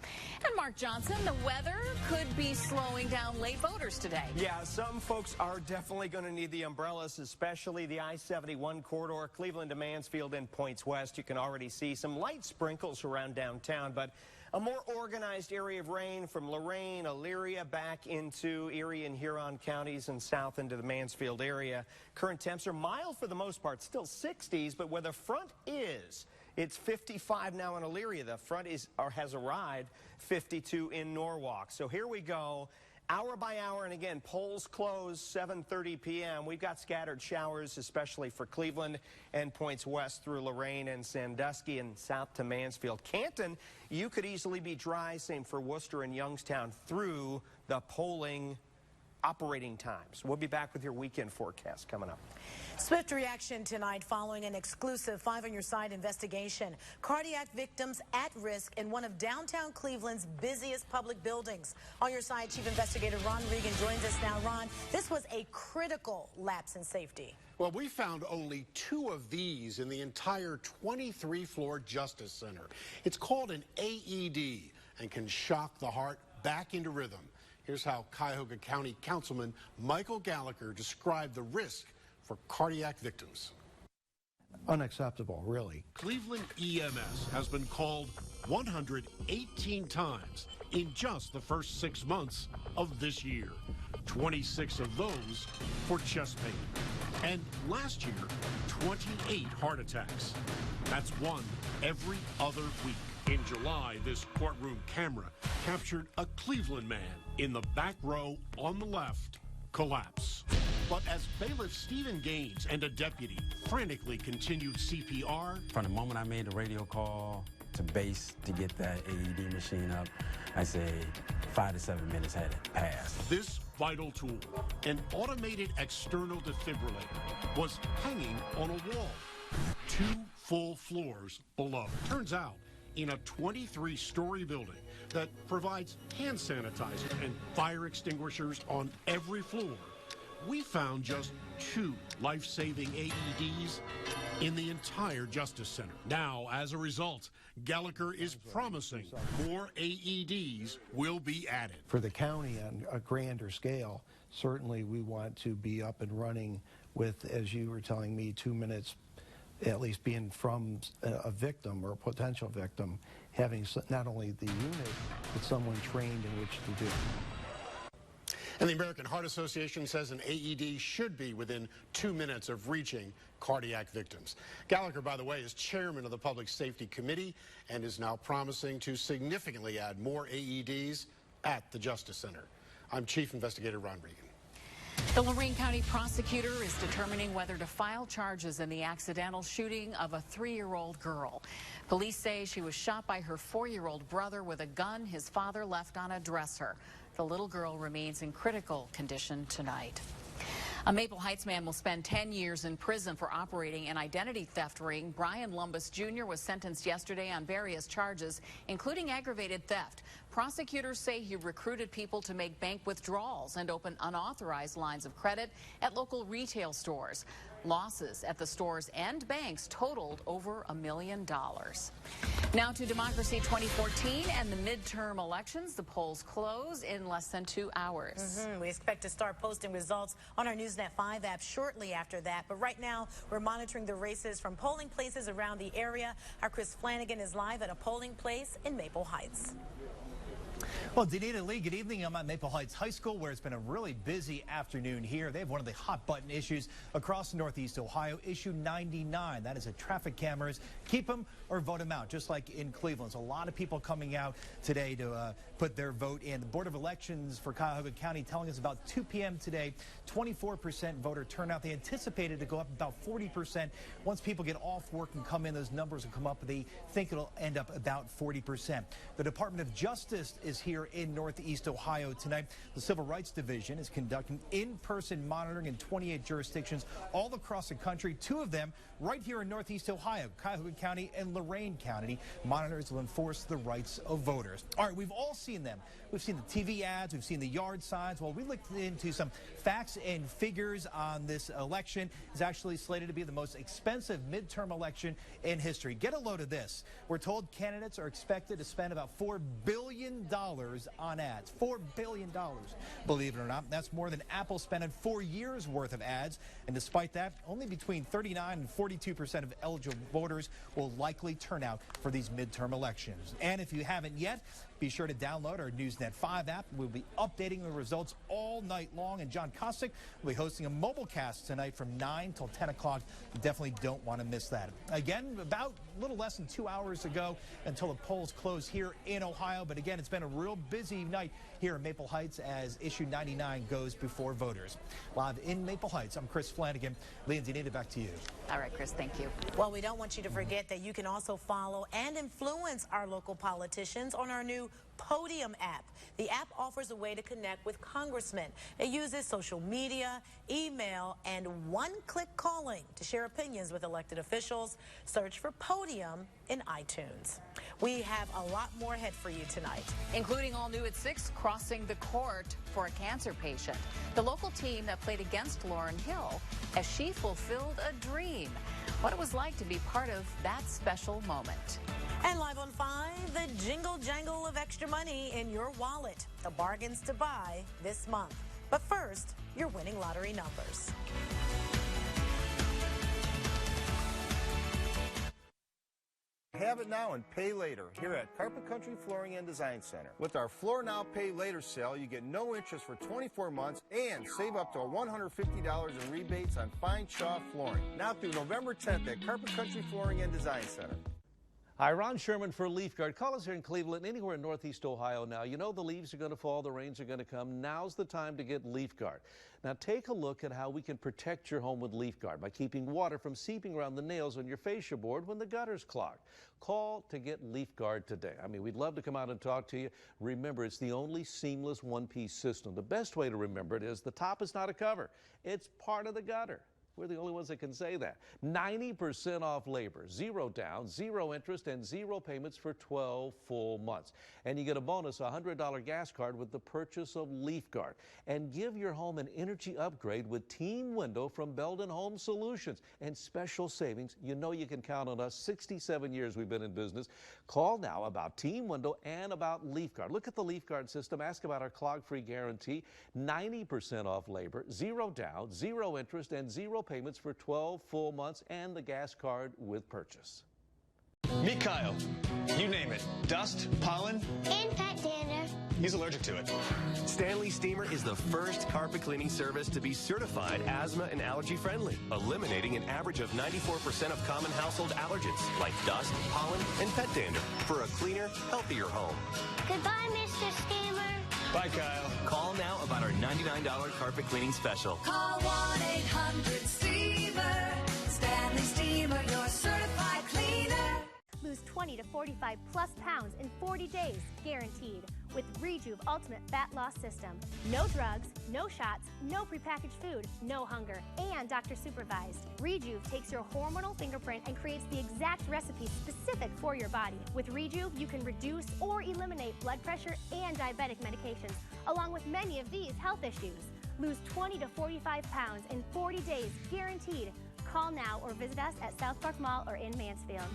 And Mark Johnson, the weather could be slowing down late voters today. Yeah, some folks are definitely going to need the umbrellas, especially the I-71 corridor, Cleveland to Mansfield and Points West. You can already see some light sprinkles around downtown, but a more organized area of rain from Lorain, Elyria, back into Erie and Huron counties and south into the Mansfield area. Current temps are mild for the most part, still 60s, but where the front is, it's 55 now in Elyria. The front has arrived, 52 in Norwalk. So here we go. Hour by hour, and again, polls close 7:30 p.m. We've got scattered showers, especially for Cleveland and Points West through Lorain and Sandusky and south to Mansfield. Canton, you could easily be dry, same for Worcester and Youngstown through the polling operating times. We'll be back with your weekend forecast coming up. Swift reaction tonight following an exclusive 5 on Your Side investigation. Cardiac victims at risk in one of downtown Cleveland's busiest public buildings. On Your Side, Chief Investigator Ron Regan joins us now. Ron, this was a critical lapse in safety. Well, we found only 2 of these in the entire 23-floor Justice Center. It's called an AED and can shock the heart back into rhythm. Here's how Cuyahoga County Councilman Michael Gallagher described the risk for cardiac victims. Unacceptable, really. Cleveland EMS has been called 118 times in just the first 6 months of this year. 26 of those for chest pain. And last year, 28 heart attacks. That's 1 every other week. In July, this courtroom camera captured a Cleveland man in the back row on the left collapse. But as bailiff Stephen Gaines and a deputy frantically continued CPR. From the moment I made the radio call to base to get that AED machine up, I say 5 to 7 minutes had it passed. This vital tool, an automated external defibrillator, was hanging on a wall 2 full floors below. Turns out, in a 23-story building that provides hand sanitizer and fire extinguishers on every floor, we found just 2 life-saving AEDs in the entire Justice Center. Now, as a result, Gallagher is promising more AEDs will be added. For the county on a grander scale, certainly we want to be up and running with, as you were telling me, 2 minutes at least being from a victim or a potential victim, having not only the unit, but someone trained in which to do. And the American Heart Association says an AED should be within 2 minutes of reaching cardiac victims. Gallagher, by the way, is chairman of the Public Safety Committee and is now promising to significantly add more AEDs at the Justice Center. I'm Chief Investigator Ron Regan. The Lorain County prosecutor is determining whether to file charges in the accidental shooting of a 3-year-old girl. Police say she was shot by her 4-year-old brother with a gun his father left on a dresser. The little girl remains in critical condition tonight. A Maple Heights man will spend 10 years in prison for operating an identity theft ring. Brian Lumbus Jr. was sentenced yesterday on various charges, including aggravated theft. Prosecutors say he recruited people to make bank withdrawals and open unauthorized lines of credit at local retail stores. Losses at the stores and banks totaled over $1 million. Now to Democracy 2014 and the midterm elections. The polls close in less than 2 hours. We expect to start posting results on our Newsnet 5 app shortly after that. But right now, we're monitoring the races from polling places around the area. Our Chris Flanagan is live at a polling place in Maple Heights. Well, Danita Lee, good evening. I'm at Maple Heights High School, where it's been a really busy afternoon here. They have one of the hot button issues across Northeast Ohio, issue 99. That is a traffic cameras. Keep them or vote them out, just like in Cleveland. So a lot of people coming out today to put their vote in. The Board of Elections for Cuyahoga County telling us about 2 p.m. today, 24% voter turnout. They anticipated to go up about 40%. Once people get off work and come in, those numbers will come up. They think it'll end up about 40%. The Department of Justice is here in Northeast Ohio tonight. The Civil Rights Division is conducting in-person monitoring in 28 jurisdictions all across the country. 2 of them right here in Northeast Ohio, Cuyahoga County and Lorain County. Monitors will enforce the rights of voters. All right, we've all seen them. We've seen the TV ads. We've seen the yard signs. Well, we looked into some facts and figures on this election. It's actually slated to be the most expensive midterm election in history. Get a load of this. We're told candidates are expected to spend about $4 billion on ads. $4 billion. Believe it or not, that's more than Apple spent in 4 years worth of ads. And despite that, only between 39 and 42% of eligible voters will likely turn out for these midterm elections. And if you haven't yet, be sure to download our Newsnet 5 app. We'll be updating the results all night long. And John Kostick will be hosting a mobile cast tonight from 9 till 10 o'clock. You definitely don't want to miss that. Again, about a little less than 2 hours ago until the polls close here in Ohio. But again, it's been a real busy night here in Maple Heights as issue 99 goes before voters. Live in Maple Heights, I'm Chris Flanagan. Lee and Danita, back to you. All right, Chris, thank you. Well, we don't want you to forget that you can also follow and influence our local politicians on our new Podium app. The app offers a way to connect with congressmen. It uses social media, email, and one-click calling to share opinions with elected officials. Search for Podium in iTunes. We have a lot more ahead for you tonight. Including all new at 6, crossing the court for a cancer patient. The local team that played against Lauryn Hill as she fulfilled a dream. What it was like to be part of that special moment. And live on 5, the jingle jangle of extra money in your wallet. The bargains to buy this month. But first, your winning lottery numbers. Have it now and pay later here at Carpet Country Flooring and Design Center. With our Floor Now Pay Later sale, you get no interest for 24 months and save up to $150 in rebates on fine chalk flooring. Now through November 10th at Carpet Country Flooring and Design Center. Hi, Ron Sherman for Leaf Guard. Call us here in Cleveland, anywhere in Northeast Ohio now. You know the leaves are going to fall, the rains are going to come. Now's the time to get Leaf Guard. Now take a look at how we can protect your home with Leaf Guard by keeping water from seeping around the nails on your fascia board when the gutter's clogged. Call to get Leaf Guard today. I mean, we'd love to come out and talk to you. Remember, it's the only seamless one-piece system. The best way to remember it is the top is not a cover. It's part of the gutter. We're the only ones that can say that. 90% off labor, 0 down, 0 interest, and 0 payments for 12 full months. And you get a bonus $100 gas card with the purchase of LeafGuard. And give your home an energy upgrade with Team Window from Belden Home Solutions. And special savings. You know you can count on us. 67 years we've been in business. Call now about Team Window and about LeafGuard. Look at the LeafGuard system. Ask about our clog-free guarantee. 90% off labor, 0 down, 0 interest, and 0 payments for 12 full months, and the gas card with purchase. Meet Kyle. You name it. Dust, pollen, And pet dander. he's allergic to it. Stanley Steamer is the first carpet cleaning service to be certified asthma and allergy friendly, eliminating an average of 94% of common household allergens like dust, pollen, and pet dander for a cleaner, healthier home. Goodbye, Mr. Steamer. Bye, Kyle. Call now about our $99 carpet cleaning special. Call 1-800-STEAMER. Stanley Steamer, your certified cleaner. Lose 20 to 45 plus pounds in 40 days, guaranteed, with Rejuve Ultimate Fat Loss System. No drugs, no shots, no prepackaged food, no hunger, and doctor supervised. Rejuve takes your hormonal fingerprint and creates the exact recipe specific for your body. With Rejuve, you can reduce or eliminate blood pressure and diabetic medications, along with many of these health issues. Lose 20 to 45 pounds in 40 days, guaranteed. Call now or visit us at South Park Mall or in Mansfield.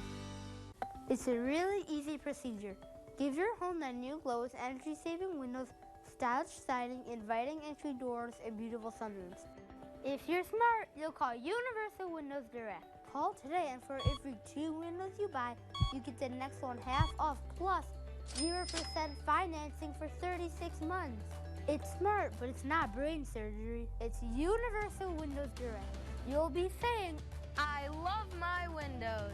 It's a really easy procedure. Give your home the new Lowe's energy-saving windows, stylish siding, inviting entry doors, and beautiful sunroofs. If you're smart, you'll call Universal Windows Direct. Call today, and for every 2 windows you buy, you get the next one half off plus 0% financing for 36 months. It's smart, but it's not brain surgery. It's Universal Windows Direct. You'll be saying, I love my windows.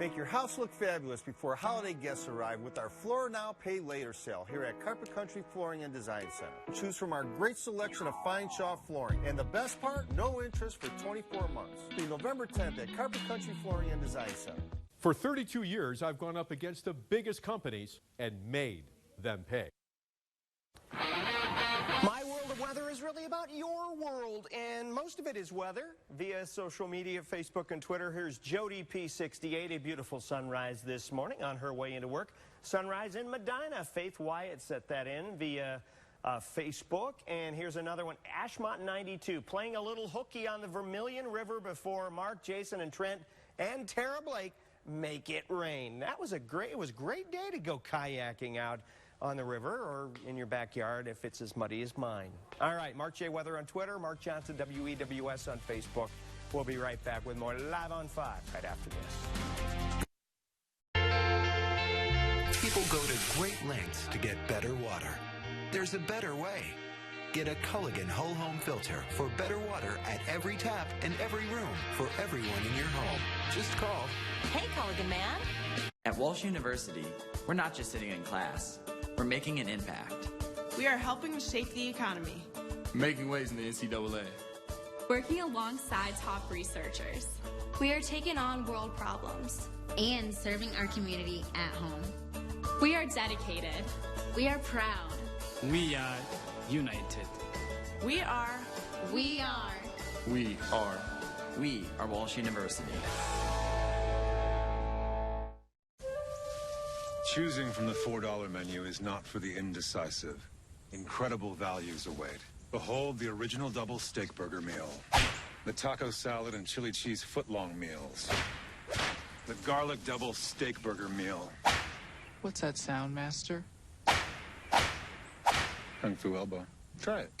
Make your house look fabulous before holiday guests arrive with our Floor Now, Pay Later sale here at Carpet Country Flooring and Design Center. Choose from our great selection of fine Shaw flooring. And the best part, no interest for 24 months. See November 10th at Carpet Country Flooring and Design Center. For 32 years, I've gone up against the biggest companies and made them pay. My world of weather is really about your world, and most of it is weather via social media, Facebook and Twitter. Here's Jody P68, a beautiful sunrise this morning on her way into work. Sunrise in Medina. Faith Wyatt set that in via Facebook. And here's another one, Ashmont 92, playing a little hooky on the Vermilion River before Mark, Jason, and Trent and Tara Blake make it rain. That was it was a great day to go kayaking out on the river or in your backyard if it's as muddy as mine. All right, Mark J. Weather on Twitter, Mark Johnson, WEWS on Facebook. We'll be right back with more Live on 5 right after this. People go to great lengths to get better water. There's a better way. Get a Culligan whole home filter for better water at every tap and every room for everyone in your home. Just call. Hey, Culligan man. At Walsh University, we're not just sitting in class. We're making an impact. We are helping to shape the economy. Making waves in the NCAA. Working alongside top researchers. We are taking on world problems. And serving our community at home. We are dedicated. We are proud. We are united. We are. We are. We are. We are Walsh University. Choosing from the $4 menu is not for the indecisive. Incredible values await. Behold the original double steak burger meal. The taco salad and chili cheese footlong meals. The garlic double steak burger meal. What's that sound, Master? Kung Fu elbow. Try it.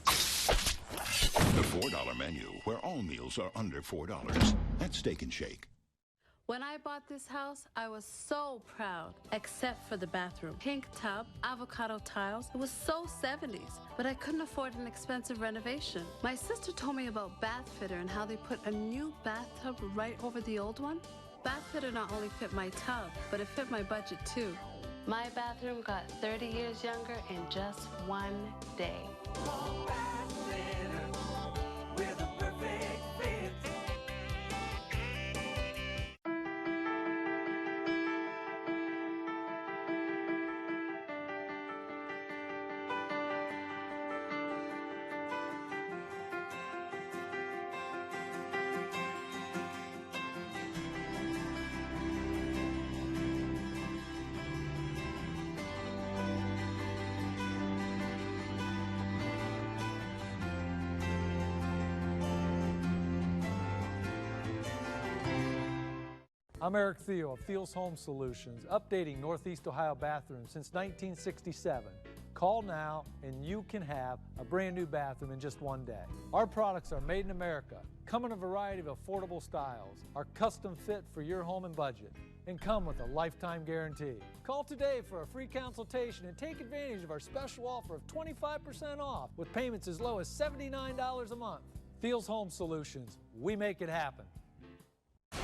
The $4 menu, where all meals are under $4. That's Steak and Shake. When I bought this house, I was so proud, except for the bathroom. Pink tub, avocado tiles. It was so 70s, but I couldn't afford an expensive renovation. My sister told me about Bath Fitter and how they put a new bathtub right over the old one. Bath Fitter not only fit my tub, but it fit my budget too. My bathroom got 30 years younger in just one day. I'm Eric Theo of Thiel's Home Solutions, updating Northeast Ohio bathrooms since 1967. Call now and you can have a brand new bathroom in just one day. Our products are made in America, come in a variety of affordable styles, are custom fit for your home and budget, and come with a lifetime guarantee. Call today for a free consultation and take advantage of our special offer of 25% off with payments as low as $79 a month. Thiel's Home Solutions, we make it happen.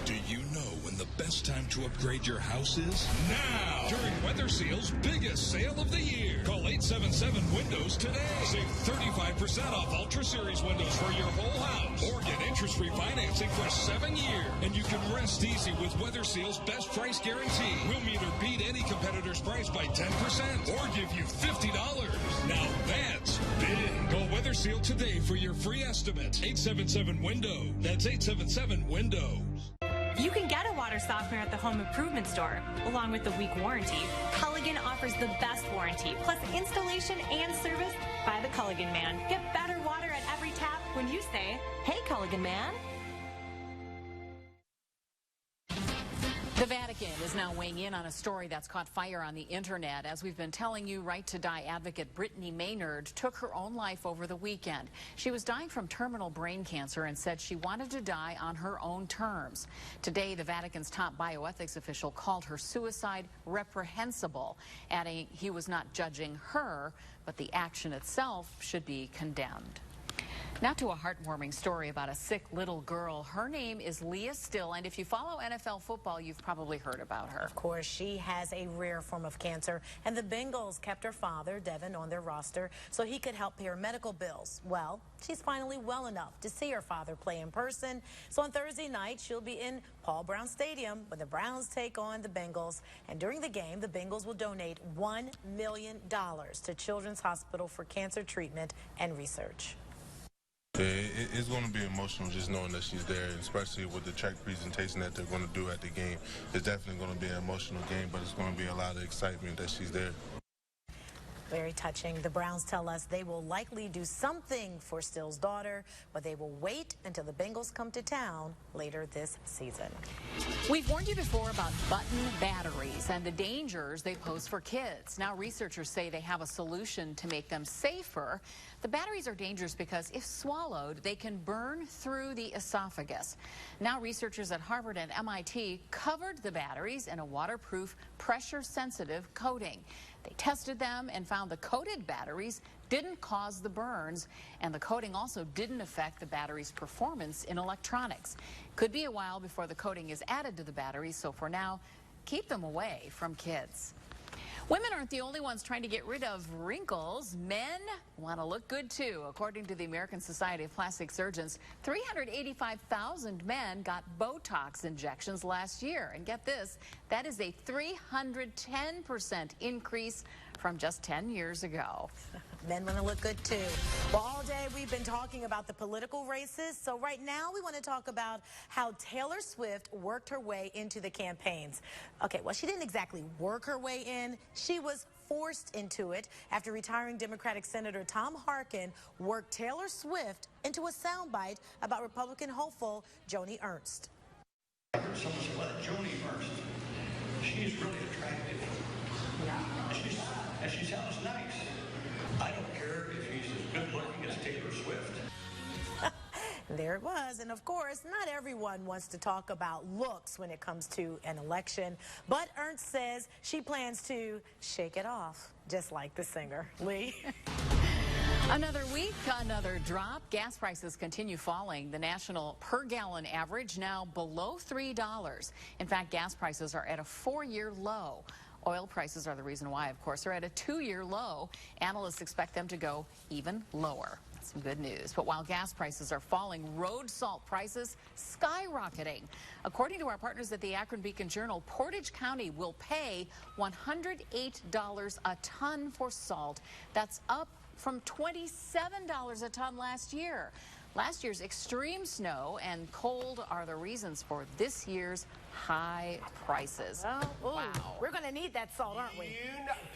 Do you know when the best time to upgrade your house is? Now! During Weather Seal's biggest sale of the year. Call 877-WINDOWS today. Save 35% off Ultra Series windows for your whole house. Or get interest-free financing for 7 years. And you can rest easy with Weather Seal's best price guarantee. We'll meet or beat any competitor's price by 10% or give you $50. Now that's big. Call Weather Seal today for your free estimate. 877-WINDOW. That's 877-WINDOWS. You can get a water softener at the home improvement store, along with the week warranty. Culligan offers the best warranty, plus installation and service by the Culligan Man. Get better water at every tap when you say, "Hey, Culligan Man." The Vatican is now weighing in on a story that's caught fire on the internet. As we've been telling you, Right to Die advocate Brittany Maynard took her own life over the weekend. She was dying from terminal brain cancer and said she wanted to die on her own terms. Today, the Vatican's top bioethics official called her suicide reprehensible, adding he was not judging her, but the action itself should be condemned. Now to a heartwarming story about a sick little girl. Her name is Leah Still, and if you follow NFL football, you've probably heard about her. Of course, she has a rare form of cancer, and the Bengals kept her father, Devin, on their roster so he could help pay her medical bills. Well, she's finally well enough to see her father play in person. So on Thursday night, she'll be in Paul Brown Stadium when the Browns take on the Bengals. And during the game, the Bengals will donate $1 million to Children's Hospital for cancer treatment and research. It's going to be emotional just knowing that she's there, especially with the track presentation that they're going to do at the game. It's definitely going to be an emotional game, but it's going to be a lot of excitement that she's there. Very touching. The Browns tell us they will likely do something for Still's daughter, but they will wait until the Bengals come to town later this season. We've warned you before about button batteries and the dangers they pose for kids. Now researchers say they have a solution to make them safer. The batteries are dangerous because if swallowed, they can burn through the esophagus. Now researchers at Harvard and MIT covered the batteries in a waterproof, pressure-sensitive coating. They tested them and found the coated batteries didn't cause the burns, and the coating also didn't affect the battery's performance in electronics. Could be a while before the coating is added to the batteries, so for now, keep them away from kids. Women aren't the only ones trying to get rid of wrinkles. Men want to look good too. According to the American Society of Plastic Surgeons, 385,000 men got Botox injections last year. And get this, that is a 310% increase from just 10 years ago. Men want to look good too. Well, all day we've been talking about the political races. So right now we want to talk about how Taylor Swift worked her way into the campaigns. Okay, well, she didn't exactly work her way in. She was forced into it after retiring Democratic Senator Tom Harkin worked Taylor Swift into a soundbite about Republican hopeful Joni Ernst. I heard someone say, well, Joni Ernst, she's really attractive. And she sounds nice. I don't care if she's as good looking as Taylor Swift. There it was. And of course, not everyone wants to talk about looks when it comes to an election. But Ernst says she plans to shake it off, just like the singer. Lee? Another week, another drop. Gas prices continue falling. The national per gallon average now below $3. In fact, gas prices are at a 4-year low. Oil prices are the reason why, of course, are at a 2-year low. Analysts expect them to go even lower. That's some good news. But while gas prices are falling, road salt prices skyrocketing. According to our partners at the Akron Beacon Journal, Portage County will pay $108 a ton for salt. That's up from $27 a ton last year. Last year's extreme snow and cold are the reasons for this year's high prices. Well, wow. We're going to need that salt, aren't we?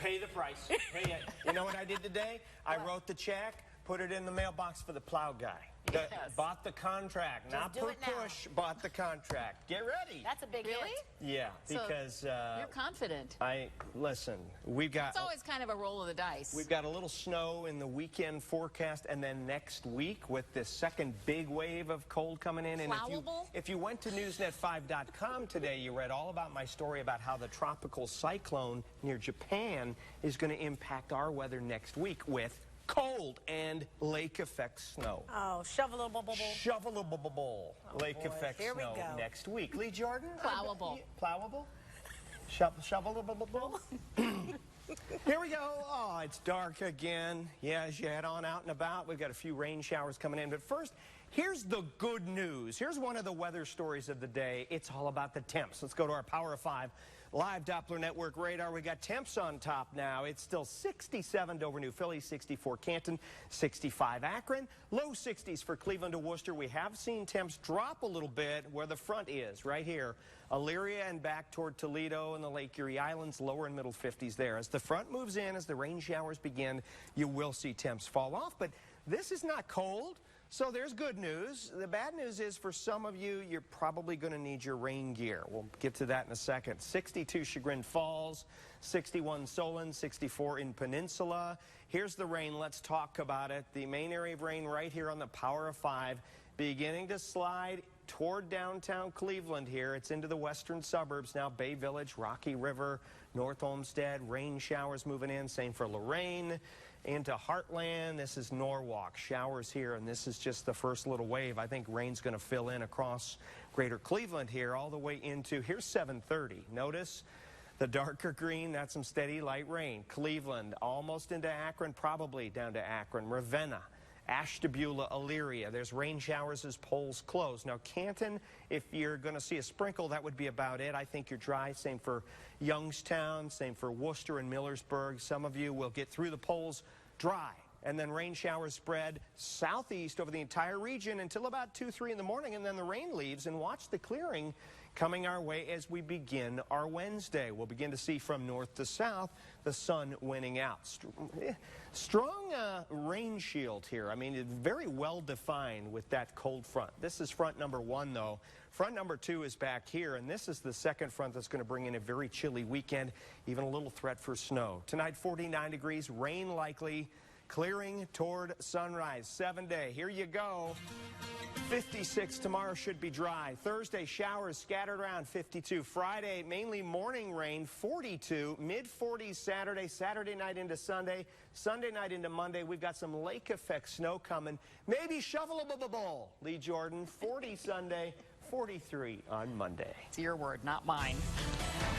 Pay the price. Pay it. You know what I did today? I wrote the check, put it in the mailbox for the plow guy. Bought the contract. Not do per it now. push, bought the contract. Get ready. That's a big Really? hit. Yeah, So because you're confident. listen, we've got It's always kind of a roll of the dice. We've got a little snow in the weekend forecast, and then next week with this second big wave of cold coming in. And if you went to newsnet5.com today, you read all about my story about how the tropical cyclone near Japan is going to impact our weather next week with cold and lake effect snow. Oh, shovelable. Lake effect Here we snow go. next week. Lee Jordan? Plowable. Plowable? Shovelable? Here we go. Oh, it's dark again. Yeah, as you head on out and about, we've got a few rain showers coming in. But first, here's the good news. Here's one of the weather stories of the day. It's all about the temps. Let's go to our Power of 5 live Doppler Network radar. We got temps on top now. It's still 67 Dover, New Philly, 64 Canton, 65 Akron, low 60s for Cleveland to Worcester. We have seen temps drop a little bit where the front is, right here. Elyria and back toward Toledo and the Lake Erie Islands, lower and middle 50s there. As the front moves in, as the rain showers begin, you will see temps fall off. But this is not cold. So there's good news. The bad news is for some of you, you're probably going to need your rain gear. We'll get to that in a second. 62 Chagrin Falls, 61 Solon, 64 in Peninsula. Here's the rain. Let's talk about it. The main area of rain right here on the Power of 5, beginning to slide toward downtown Cleveland here. It's into the western suburbs now. Bay Village, Rocky River, North Olmsted, rain showers moving in. Same for Lorraine. Into Heartland, this is Norwalk, showers here, and this is just the first little wave. I think rain's going to fill in across greater Cleveland here all the way into, here's 7:30. Notice the darker green, that's some steady light rain. Cleveland, almost into Akron, probably down to Akron. Ravenna, Ashtabula, Elyria. There's rain showers as polls close. Now, Canton, if you're going to see a sprinkle, that would be about it. I think you're dry. Same for Youngstown, same for Worcester and Millersburg. Some of you will get through the polls dry. And then rain showers spread southeast over the entire region until about 2, 3 in the morning, and then the rain leaves. And watch the clearing coming our way as we begin our Wednesday. We'll begin to see from north to south the sun winning out. Strong rain shield here. I mean, it's very well defined with that cold front. This is front number 1, though. Front number 2 is back here, and this is the second front that's going to bring in a very chilly weekend, even a little threat for snow. Tonight, 49 degrees, rain likely, clearing toward sunrise. 7-day. Here you go. 56 tomorrow, should be dry. Thursday, showers scattered around, 52. Friday, mainly morning rain, 42. Mid-40s Saturday. Saturday night into Sunday. Sunday night into Monday. We've got some lake effect snow coming. Maybe shovelable. Lee Jordan, 40 Sunday, 43 on Monday. It's your word, not mine.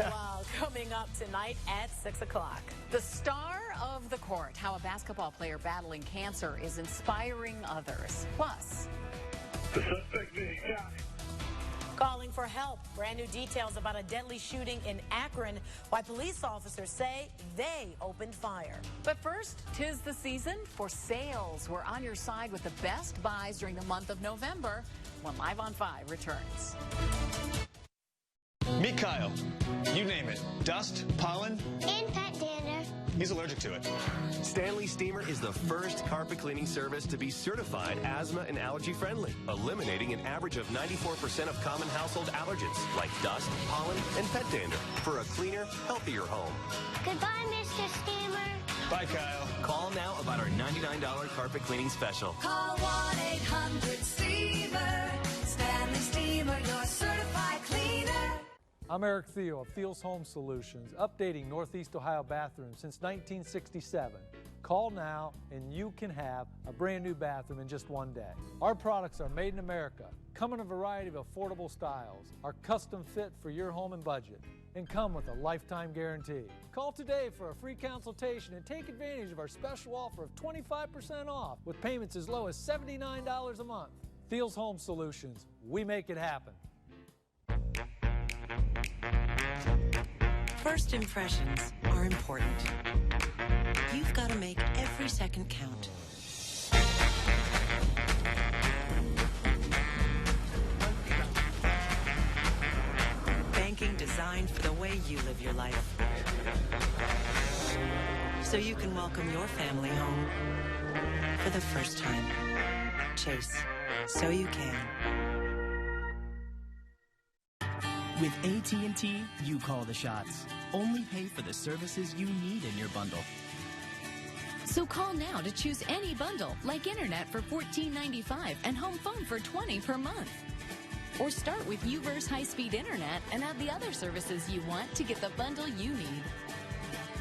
Wow, coming up tonight at 6 o'clock. The star of the court, how a basketball player battling cancer is inspiring others. Plus, The suspect being shot. Calling for help. Brand new details about a deadly shooting in Akron. Why police officers say they opened fire. but first, 'tis the season for sales. We're on your side with the best buys during the month of November when Live on 5 returns. Meet Kyle. You name it. Dust, pollen, And pet dander. he's allergic to it. Stanley Steamer is the first carpet cleaning service to be certified asthma and allergy friendly, eliminating an average of 94% of common household allergens like dust, pollen, and pet dander for a cleaner, healthier home. Goodbye, Mr. Steamer. Bye, Kyle. Call now about our $99 carpet cleaning special. Call 1-800-STEAMER. Stanley Steamer, your certified cleaner. I'm Eric Theo of Thiel's Home Solutions, updating Northeast Ohio bathrooms since 1967. Call now and you can have a brand new bathroom in just one day. Our products are made in America, come in a variety of affordable styles, are custom fit for your home and budget, and come with a lifetime guarantee. Call today for a free consultation and take advantage of our special offer of 25% off with payments as low as $79 a month. Thiel's Home Solutions, we make it happen. First impressions are important. You've got to make every second count. Banking designed for the way you live your life. So you can welcome your family home for the first time. Chase. So you can. With AT&T, you call the shots. Only pay for the services you need in your bundle. So call now to choose any bundle, like internet for $14.95 and home phone for $20 per month. Or start with UVerse high-speed internet and add the other services you want to get the bundle you need.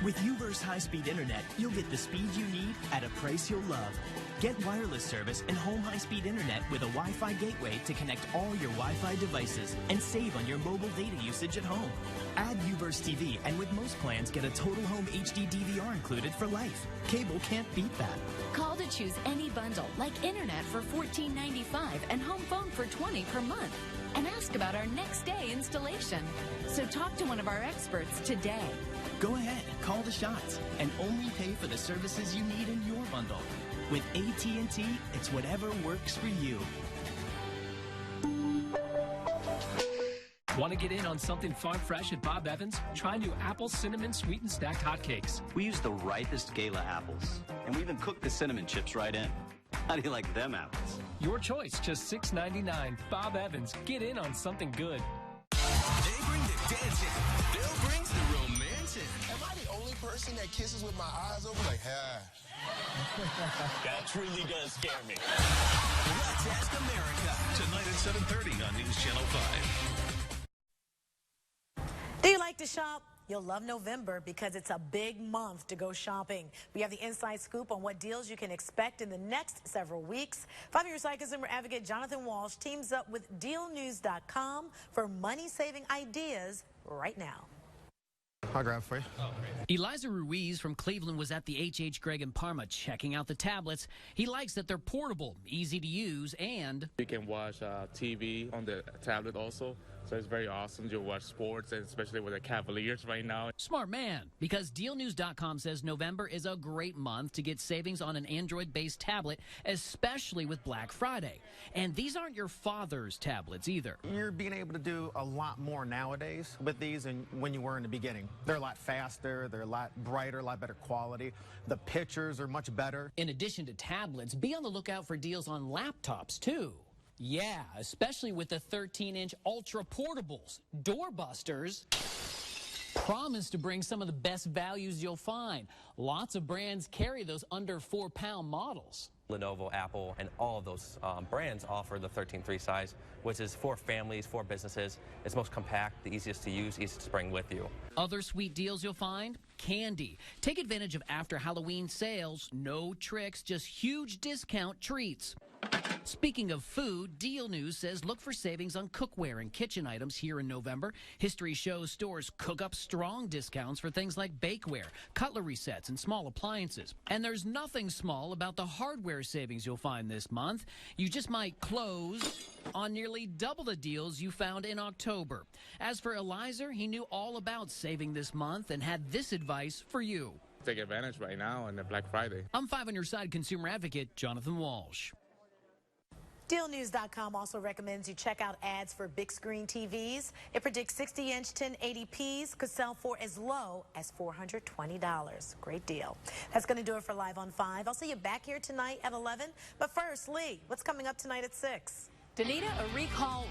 With UVerse high-speed internet, you'll get the speed you need at a price you'll love. Get wireless service and home high-speed internet with a Wi-Fi gateway to connect all your Wi-Fi devices and save on your mobile data usage at home. Add UVerse TV, and with most plans, get a Total Home HD DVR included for life. Cable can't beat that. Call to choose any bundle, like internet for $14.95 and home phone for $20 per month. And ask about our next day installation. So talk to one of our experts today. Go ahead, call the shots, and only pay for the services you need in your bundle. With AT&T, it's whatever works for you. Want to get in on something fun fresh at Bob Evans? Try new apple cinnamon sweetened stacked hotcakes. We use the ripest Gala apples, and we even cook the cinnamon chips right in. How do you like them apples? Your choice, just $6.99. Bob Evans, get in on something good. They bring the dancing. Bill brings the romancing. Am I the only person that kisses with my eyes open like, ha? That truly does scare me. Let's Ask America. Tonight at 7:30 on News Channel 5. Do you like to shop? You'll love November because it's a big month to go shopping. We have the inside scoop on what deals you can expect in the next several weeks. 5-year side consumer advocate Jonathan Walsh teams up with DealNews.com for money-saving ideas right now. I'll grab for you. Eliza Ruiz from Cleveland was at the H.H. Gregg in Parma checking out the tablets. He likes that they're portable, easy to use, and you can watch TV on the tablet also. So it's very awesome to watch sports, and especially with the Cavaliers right now. Smart man, because DealNews.com says November is a great month to get savings on an Android-based tablet, especially with Black Friday. And these aren't your father's tablets either. You're being able to do a lot more nowadays with these than when you were in the beginning. They're a lot faster, they're a lot brighter, a lot better quality. The pictures are much better. In addition to tablets, be on the lookout for deals on laptops, too. Yeah, especially with the 13-inch ultra portables. Doorbusters promise to bring some of the best values you'll find. Lots of brands carry those under 4-pound models. Lenovo, Apple, and all of those brands offer the 13.3 size, which is for families, for businesses. It's most compact, the easiest to use, easiest to bring with you. Other sweet deals you'll find? Candy. Take advantage of after Halloween sales. No tricks, just huge discount treats. Speaking of food, Deal News says look for savings on cookware and kitchen items here in November. History shows stores cook up strong discounts for things like bakeware, cutlery sets, and small appliances. And there's nothing small about the hardware savings you'll find this month. You just might close on nearly double the deals you found in October. As for Eliza, he knew all about saving this month and had this advice for you. Take advantage right now on the Black Friday. I'm 5 on your side consumer advocate Jonathan Walsh. DealNews.com also recommends you check out ads for big screen TVs. It predicts 60-inch 1080p's could sell for as low as $420. Great deal. That's going to do it for Live on 5. I'll see you back here tonight at 11. But first, Lee, what's coming up tonight at 6? Danita, a recall